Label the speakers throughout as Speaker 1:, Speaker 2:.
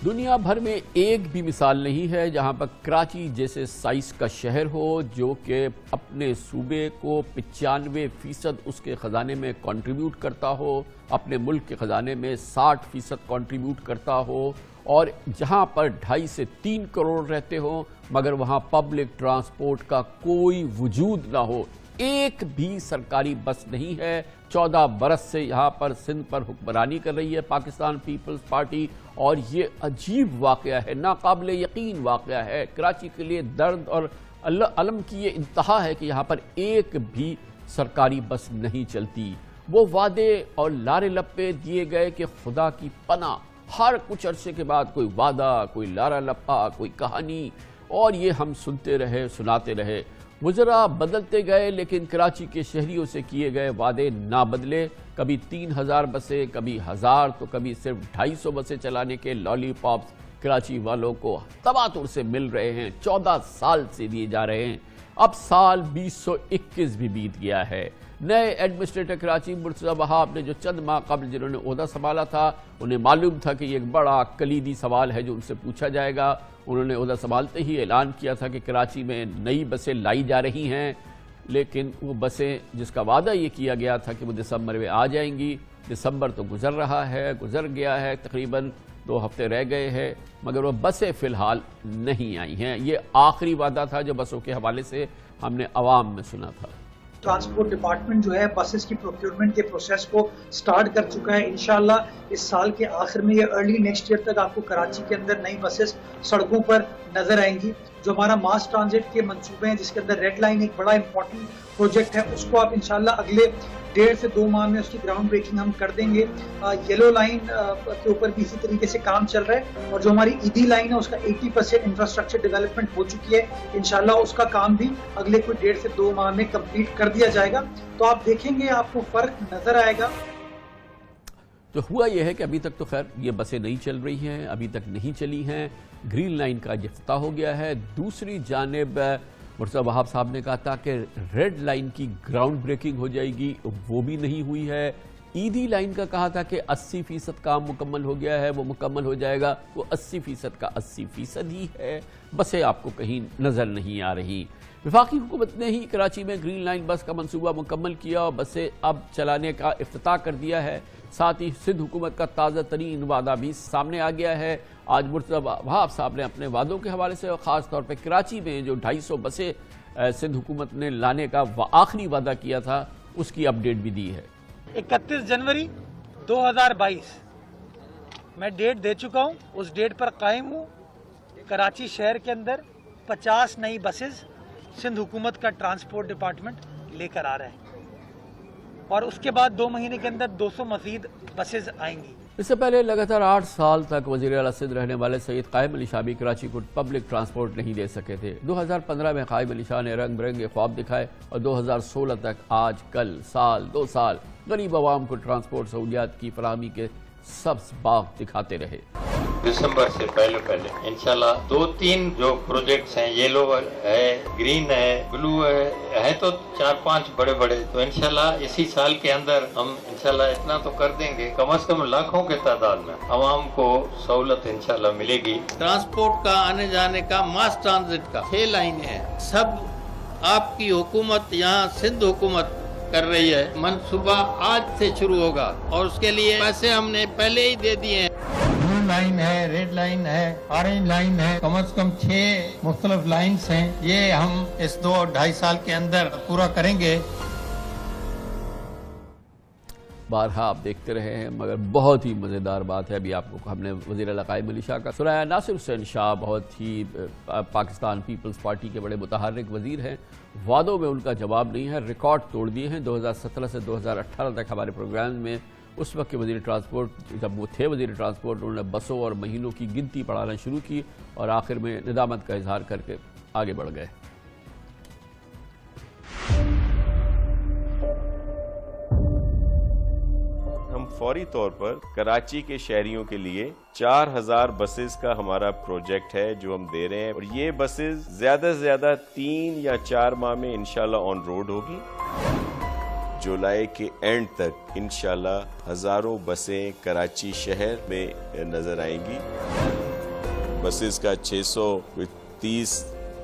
Speaker 1: دنیا بھر میں ایک بھی مثال نہیں ہے جہاں پر کراچی جیسے سائز کا شہر ہو جو کہ اپنے صوبے کو 95% اس کے خزانے میں کنٹریبیوٹ کرتا ہو، اپنے ملک کے خزانے میں 60% کنٹریبیوٹ کرتا ہو، اور جہاں پر 2.5 سے 3 کروڑ رہتے ہوں مگر وہاں پبلک ٹرانسپورٹ کا کوئی وجود نہ ہو۔ ایک بھی سرکاری بس نہیں ہے۔ 14 برس سے یہاں پر سندھ پر حکمرانی کر رہی ہے پاکستان پیپلز پارٹی، اور یہ عجیب واقعہ ہے، ناقابل یقین واقعہ ہے۔ کراچی کے لیے درد اور علم کی یہ انتہا ہے کہ یہاں پر ایک بھی سرکاری بس نہیں چلتی۔ وہ وعدے اور لارے لپے دیے گئے کہ خدا کی پناہ، ہر کچھ عرصے کے بعد کوئی وعدہ، کوئی لارا لپا، کوئی کہانی، اور یہ ہم سنتے رہے، سناتے رہے۔ وزراء بدلتے گئے لیکن کراچی کے شہریوں سے کیے گئے وعدے نہ بدلے۔ کبھی 3000 بسیں، کبھی 1000 تو کبھی صرف 250 بسیں چلانے کے لالی پاپس کراچی والوں کو تواتر سے مل رہے ہیں، 14 سال سے دیے جا رہے ہیں۔ اب سال 2021 بھی بیت گیا ہے۔ نئے ایڈمنسٹریٹر کراچی مرتضی وہاب نے جو چند ماہ قبل جنہوں نے عہدہ سنبھالا تھا، انہیں معلوم تھا کہ یہ ایک بڑا کلیدی سوال ہے جو ان سے پوچھا جائے گا۔ انہوں نے عہدہ سنبھالتے ہی اعلان کیا تھا کہ کراچی میں نئی بسیں لائی جا رہی ہیں، لیکن وہ بسیں جس کا وعدہ یہ کیا گیا تھا کہ وہ دسمبر میں آ جائیں گی، دسمبر تو گزر گیا ہے، تقریباً 2 ہفتے رہ گئے ہیں، مگر وہ بسیں فی الحال نہیں آئی ہیں۔ یہ آخری وعدہ تھا جو بسوں کے حوالے سے ہم نے عوام میں سنا تھا۔
Speaker 2: ٹرانسپورٹ ڈپارٹمنٹ جو ہے بسز کی پروکیورمنٹ کے پروسیس کو سٹارٹ کر چکا ہے۔ انشاءاللہ اس سال کے آخر میں یا ارلی نیکسٹ ایئر تک آپ کو کراچی کے اندر نئی بسز سڑکوں پر نظر آئیں گی۔ جو ہمارا ماس ٹرانزٹ کے منصوبے ہیں جس کے اندر ریڈ لائن ایک بڑا امپورٹنٹ پروجیکٹ ہے، اس کو آپ انشاءاللہ اگلے 1.5 سے 2 ماہ میں اس کی گراؤنڈ بریکنگ ہم کر دیں گے۔ یلو لائن کے اوپر بھی اسی طریقے سے کام چل رہا ہے، اور جو ہماری ایدھی لائن ہے اس کا 80% انفراسٹرکچر ڈیولپمنٹ ہو چکی ہے۔ انشاءاللہ اس کا کام بھی اگلے کوئی 1.5 سے 2 ماہ میں کمپلیٹ کر دیا جائے گا، تو آپ دیکھیں گے آپ کو فرق نظر آئے گا۔
Speaker 1: تو ہوا یہ ہے کہ ابھی تک تو خیر یہ بسیں نہیں چل رہی ہیں، ابھی تک نہیں چلی ہیں۔ گرین لائن کا افتتاح ہو گیا ہے۔ دوسری جانب مرتضی وہاب صاحب نے کہا تھا کہ ریڈ لائن کی گراؤنڈ بریکنگ ہو جائے گی، وہ بھی نہیں ہوئی ہے۔ ایدھی لائن کا کہا تھا کہ 80% کام مکمل ہو گیا ہے، وہ مکمل ہو جائے گا، وہ 80% کا 80% ہی ہے۔ بسیں آپ کو کہیں نظر نہیں آ رہی۔ وفاقی حکومت نے ہی کراچی میں گرین لائن بس کا منصوبہ مکمل کیا اور بسیں اب چلانے کا افتتاح کر دیا ہے۔ ساتھ ہی سندھ حکومت کا تازہ ترین وعدہ بھی سامنے آ گیا ہے۔ آج مرتضی وہاب صاحب نے اپنے وعدوں کے حوالے سے اور خاص طور پہ کراچی میں جو 250 بسیں سندھ حکومت نے لانے کا آخری وعدہ کیا تھا اس کی اپڈیٹ بھی دی ہے۔
Speaker 3: 31 جنوری 2022 میں ڈیٹ دے چکا ہوں، اس ڈیٹ پر قائم ہوں۔ کراچی شہر کے اندر 50 نئی بسز سندھ حکومت کا ٹرانسپورٹ ڈپارٹمنٹ لے کر آ رہا ہے، اور اس کے بعد 2 مہینے کے اندر 200 مزید بسز آئیں گی۔
Speaker 1: اس سے پہلے لگاتار 8 سال تک وزیر اعلیٰ سندھ رہنے والے سید قائم علی شاہ بھی کراچی کو پبلک ٹرانسپورٹ نہیں دے سکے تھے۔ 2015 میں قائم علی شاہ نے رنگ برنگے خواب دکھائے اور 2016 تک آج کل 2 سال غریب عوام کو ٹرانسپورٹ سہولیات کی فراہمی کے سبز باغ دکھاتے رہے۔
Speaker 4: دسمبر سے پہلے انشاءاللہ 2-3 جو پروجیکٹس ہیں، یلو ہے، گرین ہے، بلو ہے تو 4-5 بڑے، تو انشاءاللہ اسی سال کے اندر ہم انشاءاللہ اتنا تو کر دیں گے، کم از کم لاکھوں کے تعداد میں عوام کو سہولت انشاءاللہ ملے گی۔ ٹرانسپورٹ کا آنے جانے کا، ماس ٹرانزٹ کا 6 لائنیں ہیں، سب آپ کی حکومت یہاں سندھ حکومت کر رہی ہے۔ منصوبہ آج سے شروع ہوگا اور اس کے لیے پیسے ہم نے پہلے ہی دے دیے ہیں۔ بلو لائن ہے، ریڈ لائن ہے، آرنج لائن ہے، کم از کم 6 مختلف لائنز ہیں، یہ ہم اس 2-2.5 سال کے اندر پورا کریں گے۔
Speaker 1: بارہا آپ دیکھتے رہے ہیں، مگر بہت ہی مزیدار بات ہے، ابھی آپ کو ہم نے وزیر اعلیٰ قائم علی شاہ کا سنایا۔ ناصر حسین شاہ بہت ہی پاکستان پیپلز پارٹی کے بڑے متحرک وزیر ہیں، وعدوں میں ان کا جواب نہیں ہے، ریکارڈ توڑ دیے ہیں۔ 2017 سے 2018 تک ہمارے پروگرام میں اس وقت کے وزیر ٹرانسپورٹ جب وہ تھے وزیر ٹرانسپورٹ، انہوں نے بسوں اور مہینوں کی گنتی پڑھانا شروع کی اور آخر میں ندامت کا اظہار کر کے آگے بڑھ گئے۔
Speaker 5: ہم فوری طور پر کراچی کے شہریوں کے لیے 4000 بسز کا ہمارا پروجیکٹ ہے جو ہم دے رہے ہیں، اور یہ بسز زیادہ سے زیادہ 3 یا 4 ماہ میں انشاءاللہ آن روڈ ہوگی۔ جولائی کے اینڈ تک انشاءاللہ ہزاروں بسیں کراچی شہر میں نظر آئیں گی۔ बसेस का 630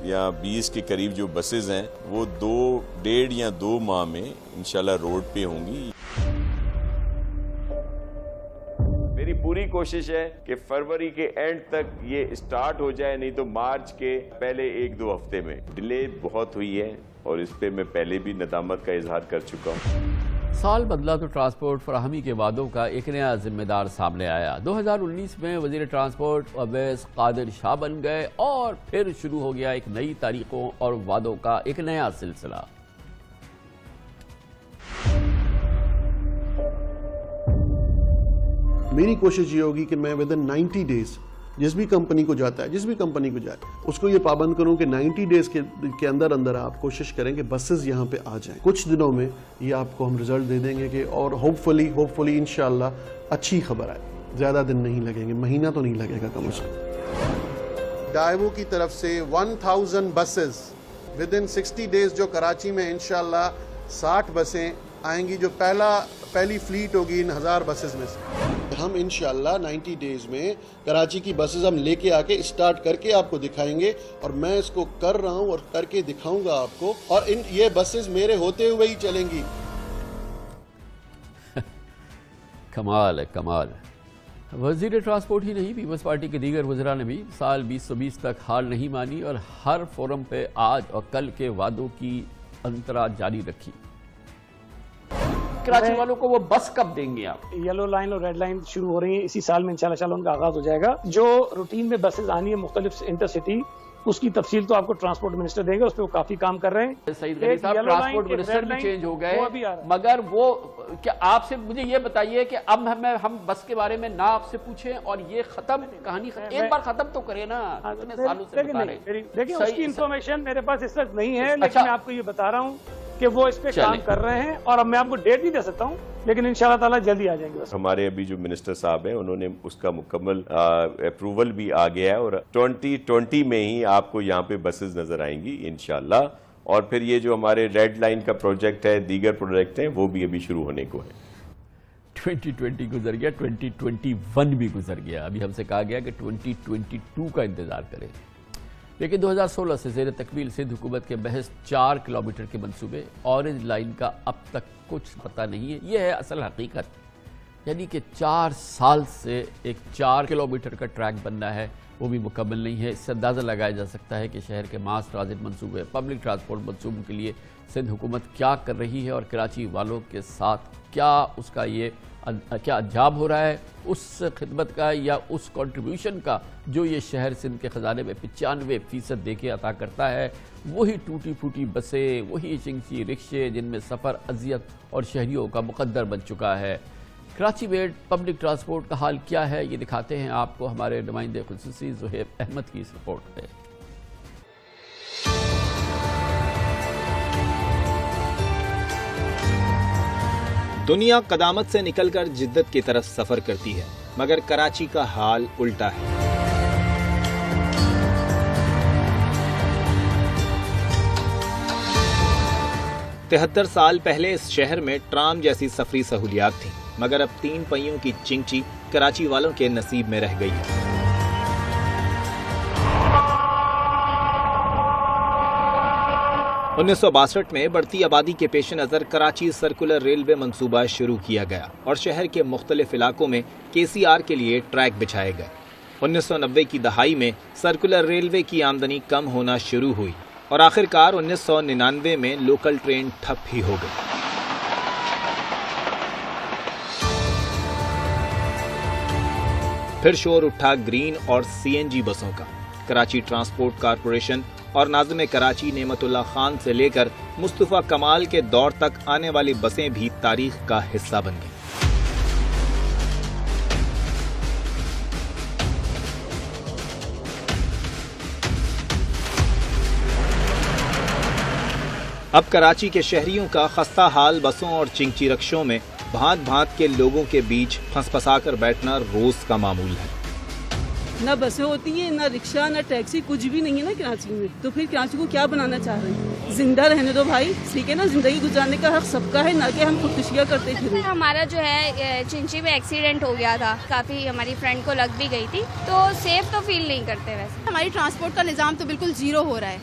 Speaker 5: या 20 के करीब जो बसेस हैं वो 1.5 या 2 माह में इंशाल्लाह रोड पे होंगी। मेरी पूरी कोशिश है कि फरवरी के एंड तक ये स्टार्ट हो जाए, नहीं तो मार्च के पहले 1-2 हफ्ते में। डिले बहुत हुई है और इस पे मैं पहले भी नदामत का इजहार कर चुका हूँ।
Speaker 1: साल बदला तो ट्रांसपोर्ट फराहमी के वादों का एक नया जिम्मेदार सामने आया। 2019 में वजीर ट्रांसपोर्ट अवैस कादिर शाह बन गए और फिर शुरू हो गया एक नई तारीखों और वादों का एक नया सिलसिला।
Speaker 6: मेरी कोशिश ये होगी कि मैं विद इन 90 डेज जिस भी कंपनी को जाता है, जिस भी कंपनी को जाए, उसको ये पाबंद करूं कि 90 डेज के अंदर अंदर आप कोशिश करें कि बसेस यहाँ पे आ जाएं। कुछ दिनों में ये आपको हम रिजल्ट दे देंगे कि और होपफुली इंशाल्लाह अच्छी खबर आए। ज़्यादा दिन नहीं लगेंगे, महीना तो नहीं लगेगा कम से कम। डाइवो की तरफ से 1000 बसेस विद इन 60 डेज जो कराची में इंशाल्लाह 60 बसें आएंगी, जो पहली फ्लीट होगी इन 1000 बसेस में से। हम इंशाल्लाह 90 डेज में कराची की बसेस हम लेके आके स्टार्ट करके आपको दिखाएंगे, और मैं इसको कर रहा हूं और करके दिखाऊंगा आपको, और ये बसेस मेरे होते हुए ही चलेंगी।
Speaker 1: कमाल है, कमाल। वजीर ट्रांसपोर्ट ही नहीं, पीपल्स पार्टी के दीगर वज़रा ने भी साल 2020 तक हार नहीं मानी और हर फोरम पे आज और कल के वादों की अंतरा जारी रखी। कराची वालों को वो बस कब देंगे आप?
Speaker 7: येलो लाइन और रेड लाइन शुरू हो रही है इसी साल में, इंशाल्लाह उनका आगाज हो जाएगा। जो रूटीन में बसेस आनी है मुख्तलिफ इंटरसिटी, उसकी तफसील तो आपको ट्रांसपोर्ट मिनिस्टर देंगे, उस पर वो काफी काम कर रहे हैं।
Speaker 1: सईद गनी साहब, ट्रांसपोर्ट मिनिस्टर भी चेंज हो गए, मगर वो क्या आपसे मुझे ये बताइए कि अब हम बस के बारे में ना आपसे पूछें और ये खत्म कहानी एक बार खत्म तो करें ना। इतने सालों से बता रहे हैं।
Speaker 7: देखिए उसकी इंफॉर्मेशन मेरे पास इस वक्त नहीं है, लेकिन मैं आपको ये बता रहा हूँ कि वो इस पे काम कर रहे हैं, और अब मैं आपको डेट नहीं दे सकता हूँ, लेकिन इंशाल्लाह ताला जल्दी आ जाएंगे।
Speaker 5: हमारे अभी जो मिनिस्टर साहब हैं उन्होंने उसका मुकम्मल अप्रूवल भी आ गया है, और 2020 में ही आपको यहाँ पे बसेस नजर आएंगी इंशाल्लाह। और फिर ये जो हमारे रेड लाइन का प्रोजेक्ट है, दीगर प्रोजेक्ट हैं, वो भी अभी शुरू होने को है।
Speaker 1: 2020 गुजर गया, 2021 भी गुजर गया। अभी हमसे कहा गया कि 2022 का इंतजार करें, लेकिन 2016 से ज़ेर तकमील सिंध हुकूमत के महज 4 किलोमीटर के मंसूबे, ऑरेंज लाइन का अब तक कुछ पता नहीं है। यह है असल हकीकत, यानी कि 4 साल से एक 4 किलोमीटर का ट्रैक बनना है, वो भी मुकम्मल नहीं है। इससे अंदाज़ा लगाया जा सकता है कि शहर के मास ट्रांजिट मंसूबे, पब्लिक ट्रांसपोर्ट मंसूबों के लिए सिंध हुकूमत क्या कर रही है और कराची वालों के साथ क्या उसका ये क्या अंजाम हो रहा है, उस खिदमत का या उस कंट्रीब्यूशन का जो ये शहर सिंध के ख़जाने में 95% दे के अता करता है। वही टूटी फूटी बसें, वही चिंची रिक्शे जिनमें सफ़र अजियत और शहरियों का मुकद्दर बन चुका है। कराची में पब्लिक ट्रांसपोर्ट का हाल क्या है, ये दिखाते हैं आपको हमारे नुमाइंदे खुसूसी ज़ुहैब अहमद की इस रिपोर्ट में।
Speaker 8: दुनिया कदामत से निकलकर जिद्दत की तरफ सफर करती है, मगर कराची का हाल उल्टा है। तिहत्तर साल पहले इस शहर में ट्राम जैसी सफरी सहूलियात थी, मगर अब 3 पहियों की चिंची कराची वालों के नसीब में रह गई है। उन्नीस 1962 में बढ़ती आबादी के पेश नज़र कराची सर्कुलर रेलवे मंसूबा शुरू किया गया और शहर के मुख्तलिफ इलाकों में KCR के लिए ट्रैक बिछाए गए। 1990 की दहाई में सर्कुलर रेलवे की आमदनी कम होना शुरू हुई और आखिरकार 1999 में लोकल ट्रेन ठप ही हो गई। फिर शोर उठा ग्रीन और CNG बसों का। कराची ट्रांसपोर्ट कारपोरेशन और नाज़िम कराची नेमतुल्लाह खान से लेकर मुस्तफा कमाल के दौर तक आने वाली बसें भी तारीख का हिस्सा बन गईं। अब कराची के शहरियों का खस्ता हाल बसों और चिंची रक्षों में भांत भांत के लोगों के बीच फंस-फंसा कर बैठना रोज का मामूल है।
Speaker 9: ना बसें होती हैं, ना रिक्शा, ना टैक्सी, कुछ भी नहीं है ना कराची में। तो फिर कराची को क्या बनाना चाह रहे हैं? जिंदा रहने दो भाई, ठीक है ना, जिंदगी गुजारने का हक सबका है, ना कि हम खुदकुशियाँ करते फिरें।
Speaker 10: हमारा जो है चिंची में एक्सीडेंट हो गया था, काफ़ी हमारी फ्रेंड को लग भी गई थी, तो सेफ तो फील नहीं करते वैसे।
Speaker 11: हमारी ट्रांसपोर्ट का निज़ाम तो बिल्कुल ज़ीरो हो रहा है,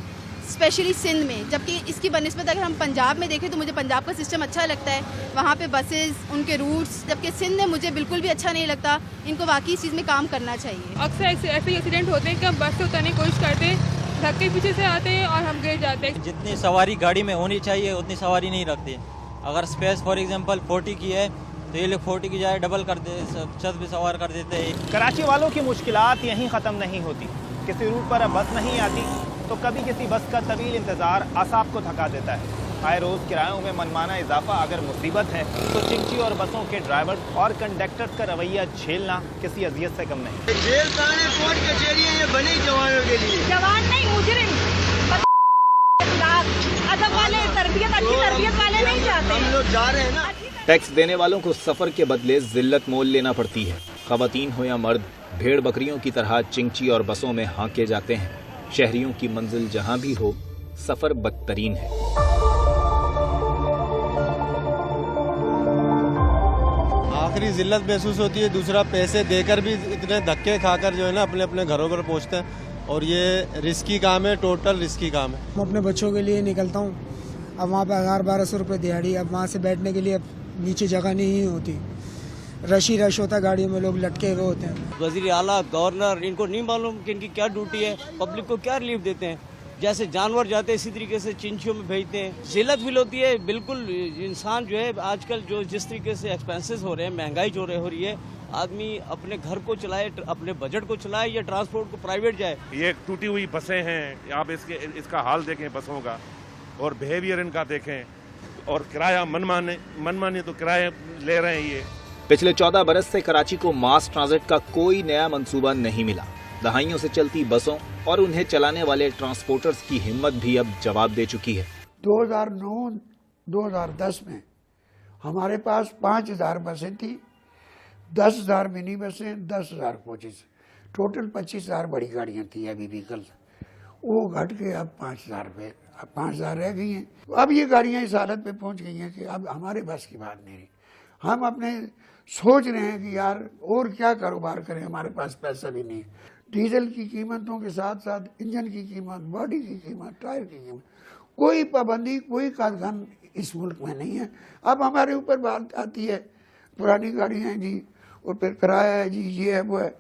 Speaker 11: स्पेशली सिंध में, जबकि इसकी बनिस्बत अगर हम पंजाब में देखें तो मुझे पंजाब का सिस्टम अच्छा लगता है, वहाँ पे बसेस, उनके रूट्स, जबकि सिंध में मुझे बिल्कुल भी अच्छा नहीं लगता। इनको वाकई इस चीज़ में काम करना चाहिए।
Speaker 9: अक्सर ऐसे एक्सीडेंट होते हैं कि हम बस से उतरने की कोशिश करते हैं, धक्के पीछे से आते हैं और हम गिर जाते हैं।
Speaker 12: जितनी सवारी गाड़ी में होनी चाहिए उतनी सवारी नहीं रखते। अगर स्पेस फॉर एग्जांपल 40 की है तो ये लोग 40 की जाए डबल कर दे, 60 भी सवार कर देते हैं।
Speaker 13: कराची वालों की मुश्किलात यहीं ख़त्म नहीं होती। किसी रूट पर बस नहीं आती तो कभी किसी बस का तवील इंतज़ार आसाब को थका देता है। आए रोज़ किरायों में मनमाना इजाफा अगर मुसीबत है तो चिंची और बसों के ड्राइवर और कंडक्टर्स का रवैया झेलना किसी अजियत से कम नहीं।
Speaker 14: जेल खाने कोर्ट कचहरियां ये बनी जवानों के लिए,
Speaker 11: जवान नहीं मुजरिम, अदब वाले, तरबियत अच्छी तरबियत वाले नहीं जाते।
Speaker 14: हम लोग जा रहे हैं ना।
Speaker 8: टैक्स देने वालों को सफर के बदले जिल्लत मोल लेना पड़ती है। खवातीन हो या मर्द, भेड़ बकरियों की तरह चिंची और बसों में हांके जाते हैं। शहरियों की मंजिल जहां भी हो, सफर बदतरीन है।
Speaker 15: आखिरी जिल्लत महसूस होती है, दूसरा पैसे देकर भी इतने धक्के खाकर जो है ना अपने अपने घरों पर पहुंचते हैं, और ये रिस्की काम है, टोटल रिस्की काम है।
Speaker 16: मैं अपने बच्चों के लिए निकलता हूँ, अब वहाँ पे 1000-1200 रुपये दिहाड़ी, अब वहाँ से बैठने के लिए अब नीचे जगह नहीं होती, रश ही रश होता है, गाड़ियों में लोग लटके हुए होते हैं।
Speaker 12: वजीर आला, गवर्नर, इनको नहीं मालूम कि इनकी क्या ड्यूटी है, पब्लिक को क्या रिलीफ देते हैं। जैसे जानवर जाते हैं इसी तरीके से चिंचियों में भेजते हैं। जिल्लत फील होती है। बिल्कुल इंसान जो है आजकल जो जिस तरीके से एक्सपेंसेस हो रहे हैं, महंगाई जो हो रही है, आदमी अपने घर को चलाए, अपने बजट को चलाए या ट्रांसपोर्ट को प्राइवेट जाए।
Speaker 5: ये टूटी हुई बसें हैं, आप इसका हाल देखें बसों का, और बिहेवियर इनका देखें, और किराया मनमाने तो किराए ले रहे हैं ये।
Speaker 8: पिछले 14 बरस से कराची को मास ट्रांजिट का कोई नया मंसूबा नहीं मिला। दहाइयों से चलती बसों और उन्हें चलाने वाले ट्रांसपोर्टर्स की हिम्मत भी अब जवाब दे चुकी है।
Speaker 16: 2009-2010 में हमारे पास 5000 बसें थी, 10,000 मिनी बसें, 10,000 कोचेस, टोटल 25,000 बड़ी गाड़ियाँ थी अभी व्हीकल। वो घट के अब 5,000 पे, अब 5,000 रह गई हैं। अब ये गाड़ियाँ इस हालत पे पहुँच गई हैं कि अब हमारे बस की बात नहीं रही। हम अपने सोच रहे हैं कि यार और क्या कारोबार करें, हमारे पास पैसा भी नहीं है। डीजल की कीमतों के साथ साथ इंजन की कीमत, बॉडी की कीमत, टायर की कीमत, कोई पाबंदी, कोई कादगन इस मुल्क में नहीं है। अब हमारे ऊपर बात आती है पुरानी गाड़ियाँ हैं जी, और फिर किराया है जी, ये है वो है।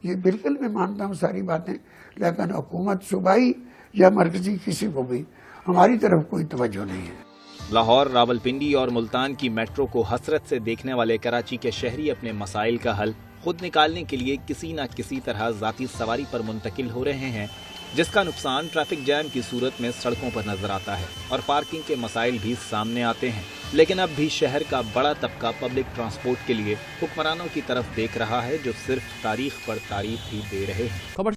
Speaker 16: ये बिल्कुल मैं मानता हूँ सारी बातें, लेकिन हुकूमत सूबाई या मरकजी किसी को भी हमारी तरफ कोई तवज्जो नहीं है।
Speaker 8: लाहौर, रावलपिंडी और मुल्तान की मेट्रो को हसरत से देखने वाले कराची के शहरी अपने मसाइल का हल खुद निकालने के लिए किसी न किसी तरह जाती सवारी पर मुंतकिल हो रहे हैं, जिसका नुकसान ट्रैफिक जैम की सूरत में सड़कों पर नजर आता है और पार्किंग के मसाइल भी सामने आते हैं। लेकिन अब भी शहर का बड़ा तबका पब्लिक ट्रांसपोर्ट के लिए हुक्मरानों की तरफ देख रहा है, जो सिर्फ तारीख पर तारीफ ही दे रहे हैं।